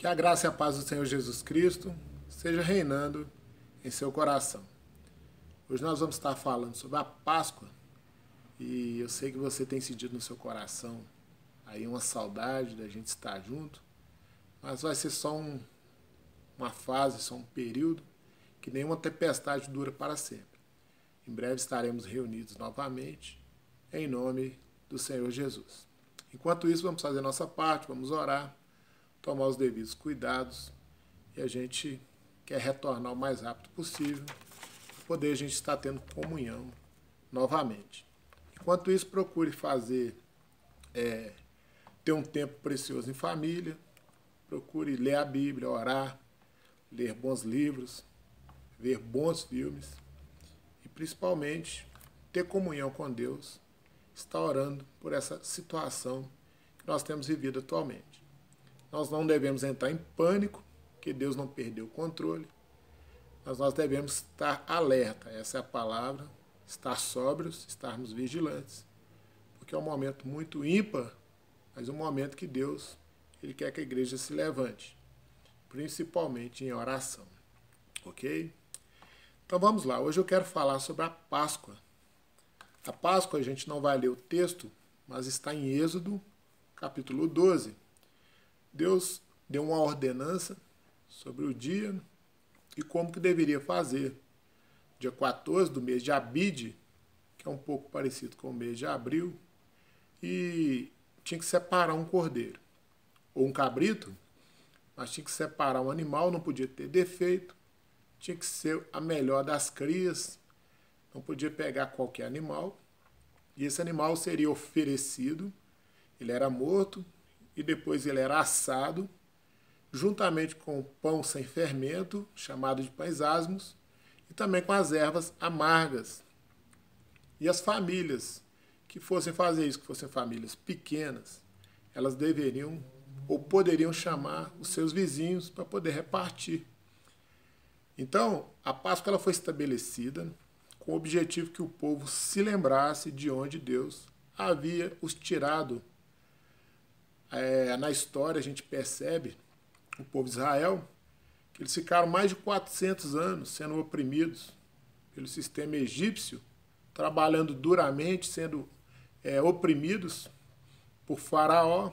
Que a graça e a paz do Senhor Jesus Cristo esteja reinando em seu coração. Hoje nós vamos estar falando sobre a Páscoa e eu sei que você tem sentido no seu coração aí uma saudade da gente estar junto, mas vai ser só uma fase, só um período, que nenhuma tempestade dura para sempre. Em breve estaremos reunidos novamente em nome do Senhor Jesus. Enquanto isso, vamos fazer a nossa parte, vamos orar, tomar os devidos cuidados e a gente quer retornar o mais rápido possível para poder a gente estar tendo comunhão novamente. Enquanto isso, procure ter um tempo precioso em família, procure ler a Bíblia, orar, ler bons livros, ver bons filmes e principalmente ter comunhão com Deus, estar orando por essa situação que nós temos vivido atualmente. Nós não devemos entrar em pânico, que Deus não perdeu o controle, mas nós devemos estar alerta, essa é a palavra, estar sóbrios, estarmos vigilantes, porque é um momento muito ímpar, mas um momento que Deus ele quer que a igreja se levante, principalmente em oração, ok? Então vamos lá, hoje eu quero falar sobre a Páscoa. A Páscoa a gente não vai ler o texto, mas está em Êxodo, capítulo 12. Deus deu uma ordenança sobre o dia e como que deveria fazer. Dia 14 do mês de Abide, que é um pouco parecido com o mês de abril, e tinha que separar um cordeiro ou um cabrito, mas tinha que separar um animal, não podia ter defeito, tinha que ser a melhor das crias, não podia pegar qualquer animal, e esse animal seria oferecido, ele era morto, e depois ele era assado, juntamente com o pão sem fermento, chamado de pães asmos, e também com as ervas amargas. E as famílias que fossem fazer isso, que fossem famílias pequenas, elas deveriam ou poderiam chamar os seus vizinhos para poder repartir. Então, a Páscoa ela foi estabelecida com o objetivo que o povo se lembrasse de onde Deus havia os tirado. Na história a gente percebe o povo de Israel que eles ficaram mais de 400 anos sendo oprimidos pelo sistema egípcio, trabalhando duramente, sendo oprimidos por Faraó,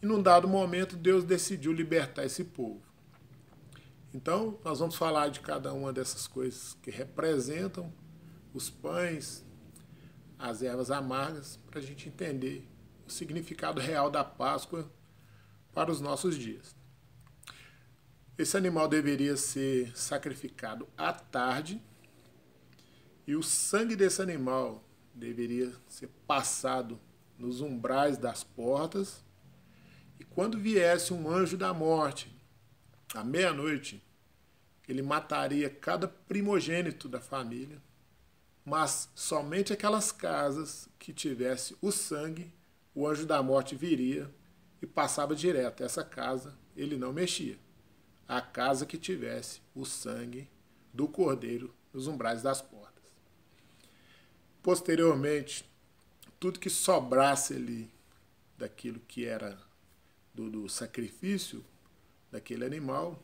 e num dado momento Deus decidiu libertar esse povo. Então nós vamos falar de cada uma dessas coisas que representam os pães, as ervas amargas, para a gente entender o significado real da Páscoa para os nossos dias. Esse animal deveria ser sacrificado à tarde e o sangue desse animal deveria ser passado nos umbrais das portas, e quando viesse um anjo da morte, à meia-noite, ele mataria cada primogênito da família, mas somente aquelas casas que tivesse o sangue, o anjo da morte viria e passava direto. Essa casa ele não mexia. A casa que tivesse o sangue do cordeiro nos umbrais das portas. Posteriormente, tudo que sobrasse ali daquilo que era do sacrifício daquele animal,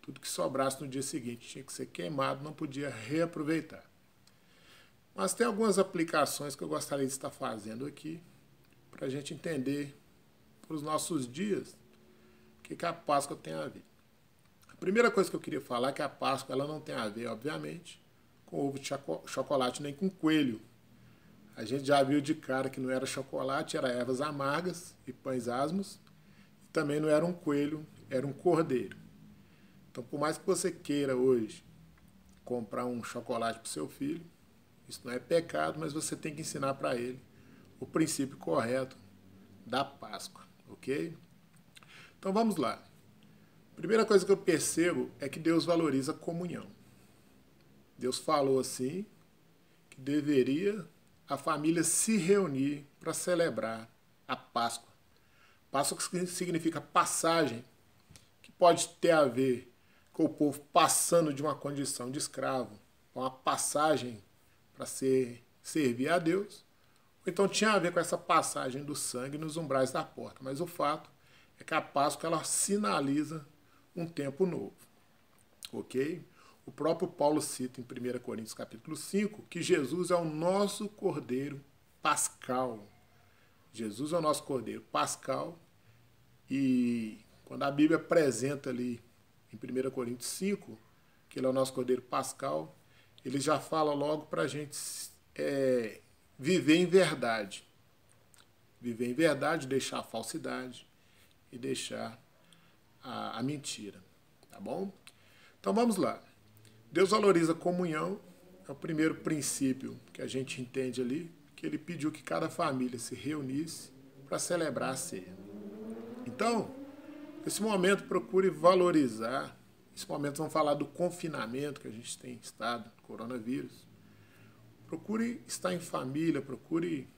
tudo que sobrasse no dia seguinte tinha que ser queimado, não podia reaproveitar. Mas tem algumas aplicações que eu gostaria de estar fazendo aqui para a gente entender para os nossos dias o que a Páscoa tem a ver. A primeira coisa que eu queria falar é que a Páscoa ela não tem a ver, obviamente, com ovo de chocolate nem com coelho. A gente já viu de cara que não era chocolate, era ervas amargas e pães asmos, e também não era um coelho, era um cordeiro. Então, por mais que você queira hoje comprar um chocolate para o seu filho, isso não é pecado, mas você tem que ensinar para ele o princípio correto da Páscoa, ok? Então vamos lá. Primeira coisa que eu percebo é que Deus valoriza a comunhão. Deus falou assim que deveria a família se reunir para celebrar a Páscoa. Páscoa significa passagem, que pode ter a ver com o povo passando de uma condição de escravo para uma passagem para servir a Deus, ou então tinha a ver com essa passagem do sangue nos umbrais da porta. Mas o fato é que a Páscoa ela sinaliza um tempo novo. Ok? O próprio Paulo cita em 1 Coríntios capítulo 5 que Jesus é o nosso Cordeiro Pascal. Jesus é o nosso Cordeiro Pascal. E quando a Bíblia apresenta ali em 1 Coríntios 5 que ele é o nosso Cordeiro Pascal, ele já fala logo para a gente viver em verdade. Viver em verdade, deixar a falsidade e deixar a mentira. Tá bom? Então vamos lá. Deus valoriza a comunhão, é o primeiro princípio que a gente entende ali, que ele pediu que cada família se reunisse para celebrar a ceia. Então, nesse momento procure valorizar, nesse momento vamos falar do confinamento que a gente tem estado, coronavírus. Procure estar em família, procure...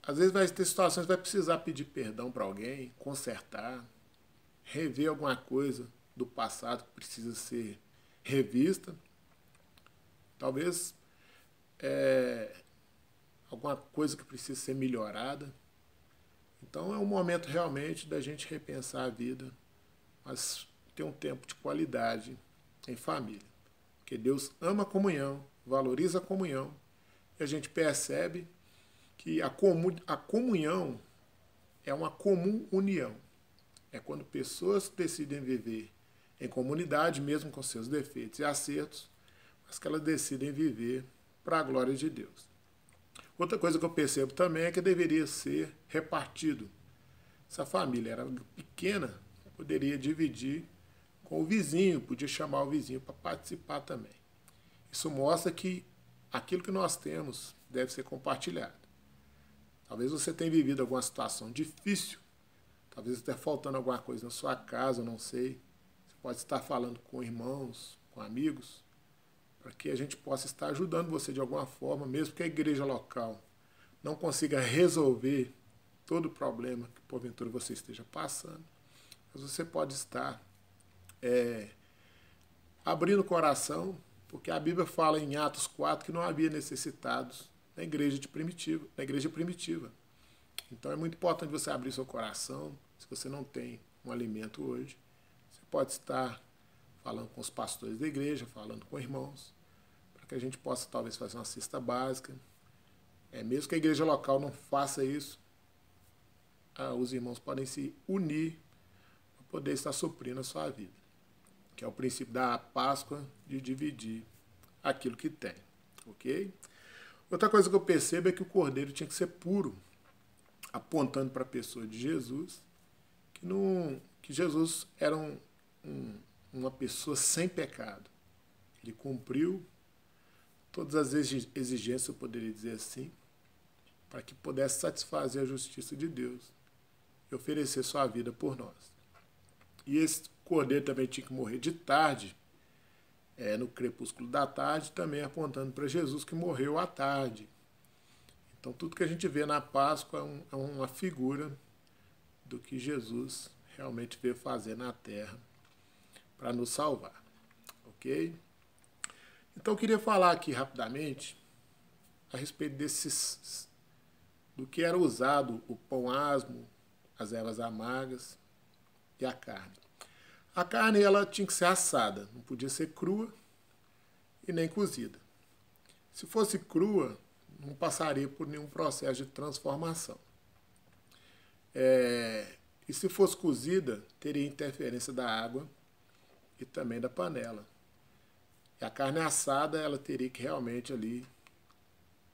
às vezes vai ter situações que vai precisar pedir perdão para alguém, consertar, rever alguma coisa do passado que precisa ser revista. Talvez alguma coisa que precisa ser melhorada. Então é um momento realmente da gente repensar a vida, mas ter um tempo de qualidade em família. Porque Deus ama a comunhão, valoriza a comunhão, e a gente percebe que a comunhão é uma comum união. É quando pessoas decidem viver em comunidade, mesmo com seus defeitos e acertos, mas que elas decidem viver para a glória de Deus. Outra coisa que eu percebo também é que deveria ser repartido. Se a família era pequena, poderia dividir com o vizinho, podia chamar o vizinho para participar também. Isso mostra que aquilo que nós temos deve ser compartilhado. Talvez você tenha vivido alguma situação difícil, talvez esteja faltando alguma coisa na sua casa, eu não sei. Você pode estar falando com irmãos, com amigos, para que a gente possa estar ajudando você de alguma forma, mesmo que a igreja local não consiga resolver todo o problema que porventura você esteja passando. Mas você pode estar abrindo o coração, porque a Bíblia fala em Atos 4 que não havia necessitados na igreja primitiva. Então é muito importante você abrir seu coração. Se você não tem um alimento hoje, você pode estar falando com os pastores da igreja, falando com irmãos, para que a gente possa talvez fazer uma cesta básica. Mesmo que a igreja local não faça isso, os irmãos podem se unir para poder estar suprindo a sua vida, que é o princípio da Páscoa, de dividir aquilo que tem. Ok? Outra coisa que eu percebo é que o cordeiro tinha que ser puro, apontando para a pessoa de Jesus, que Jesus era uma pessoa sem pecado. Ele cumpriu todas as exigências, eu poderia dizer assim, para que pudesse satisfazer a justiça de Deus e oferecer sua vida por nós. E esse cordeiro também tinha que morrer de tarde, no crepúsculo da tarde, também apontando para Jesus que morreu à tarde. Então tudo que a gente vê na Páscoa é uma figura do que Jesus realmente veio fazer na terra para nos salvar. Ok? Então eu queria falar aqui rapidamente a respeito do que era usado o pão asmo, as ervas amargas e a carne. A carne ela tinha que ser assada, não podia ser crua e nem cozida. Se fosse crua, não passaria por nenhum processo de transformação. E se fosse cozida, teria interferência da água e também da panela. E a carne assada, ela teria que realmente ali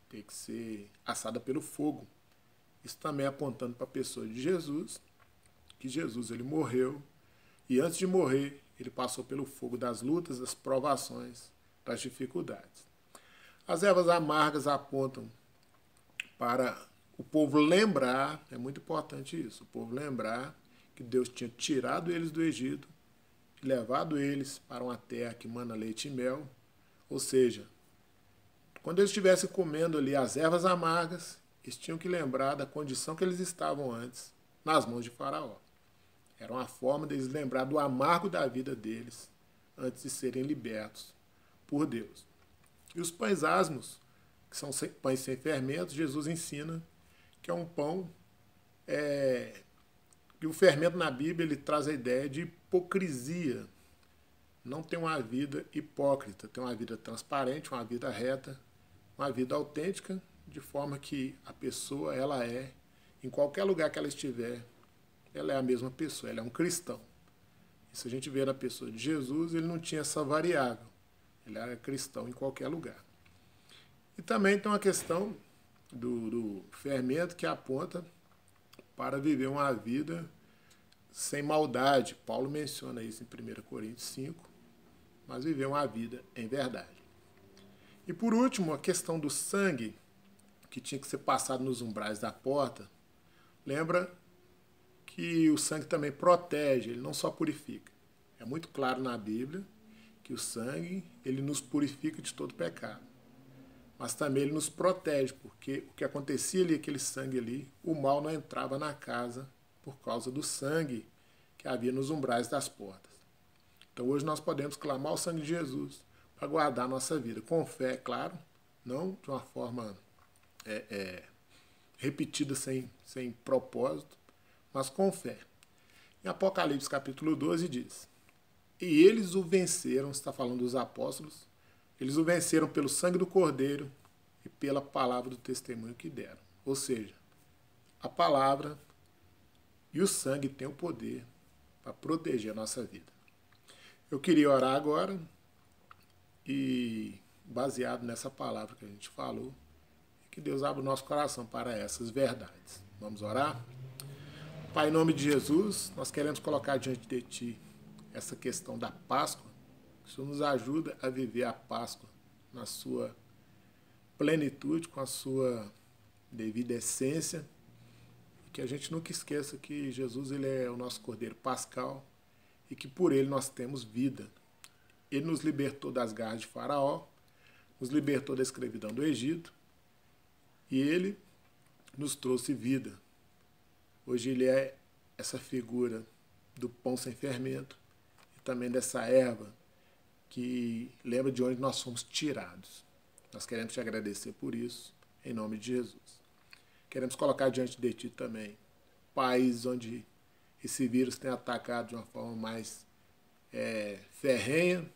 ter que ser assada pelo fogo. Isso também apontando para a pessoa de Jesus, que Jesus ele morreu e antes de morrer ele passou pelo fogo das lutas, das provações, das dificuldades. As ervas amargas apontam para o povo lembrar, é muito importante isso, o povo lembrar que Deus tinha tirado eles do Egito e levado eles para uma terra que mana leite e mel, ou seja, quando eles estivessem comendo ali as ervas amargas, eles tinham que lembrar da condição que eles estavam antes, nas mãos de Faraó. Era uma forma deles lembrar do amargo da vida deles, antes de serem libertos por Deus. E os pães asmos, que são pães sem fermento, Jesus ensina que é um pão E o fermento na Bíblia ele traz a ideia de hipocrisia. Não tem uma vida hipócrita, tem uma vida transparente, uma vida reta, uma vida autêntica, de forma que a pessoa, ela é, em qualquer lugar que ela estiver, ela é a mesma pessoa, ela é um cristão. E se a gente vê na pessoa de Jesus, ele não tinha essa variável, ele era cristão em qualquer lugar. E também tem uma questão do fermento que aponta para viver uma vida sem maldade. Paulo menciona isso em 1 Coríntios 5, mas viver uma vida em verdade. E por último, a questão do sangue, que tinha que ser passado nos umbrais da porta. Lembra que o sangue também protege, ele não só purifica. É muito claro na Bíblia que o sangue, ele nos purifica de todo pecado. Mas também ele nos protege, porque o que acontecia ali, aquele sangue ali, o mal não entrava na casa por causa do sangue que havia nos umbrais das portas. Então hoje nós podemos clamar o sangue de Jesus para guardar a nossa vida, com fé, é claro, não de uma forma repetida sem propósito, mas com fé. Em Apocalipse capítulo 12 diz: e eles o venceram, está falando dos apóstolos, eles o venceram pelo sangue do Cordeiro e pela palavra do testemunho que deram. Ou seja, a palavra e o sangue têm o poder para proteger a nossa vida. Eu queria orar agora e, baseado nessa palavra que a gente falou, que Deus abra o nosso coração para essas verdades. Vamos orar? Pai, em nome de Jesus, nós queremos colocar diante de Ti essa questão da Páscoa. Que o Senhor nos ajuda a viver a Páscoa na sua plenitude, com a sua devida essência. E que a gente nunca esqueça que Jesus ele é o nosso Cordeiro Pascal e que por Ele nós temos vida. Ele nos libertou das garras de Faraó, nos libertou da escravidão do Egito e Ele nos trouxe vida. Hoje Ele é essa figura do pão sem fermento e também dessa erva que lembra de onde nós fomos tirados. Nós queremos te agradecer por isso, em nome de Jesus. Queremos colocar diante de Ti também países onde esse vírus tem atacado de uma forma mais ferrenha.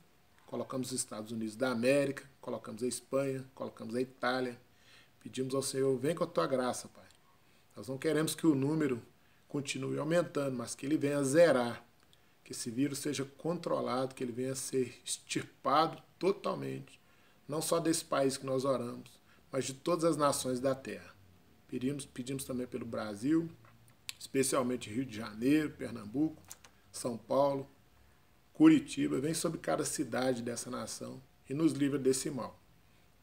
Colocamos os Estados Unidos da América, colocamos a Espanha, colocamos a Itália. Pedimos ao Senhor, vem com a Tua graça, Pai. Nós não queremos que o número continue aumentando, mas que ele venha a zerar, que esse vírus seja controlado, que ele venha a ser extirpado totalmente, não só desse país que nós oramos, mas de todas as nações da terra. Pedimos também pelo Brasil, especialmente Rio de Janeiro, Pernambuco, São Paulo, Curitiba. Vem sobre cada cidade dessa nação e nos livra desse mal.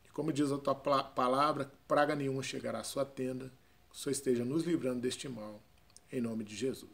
E como diz a Tua palavra, praga nenhuma chegará à sua tenda, que o Senhor esteja nos livrando deste mal, em nome de Jesus.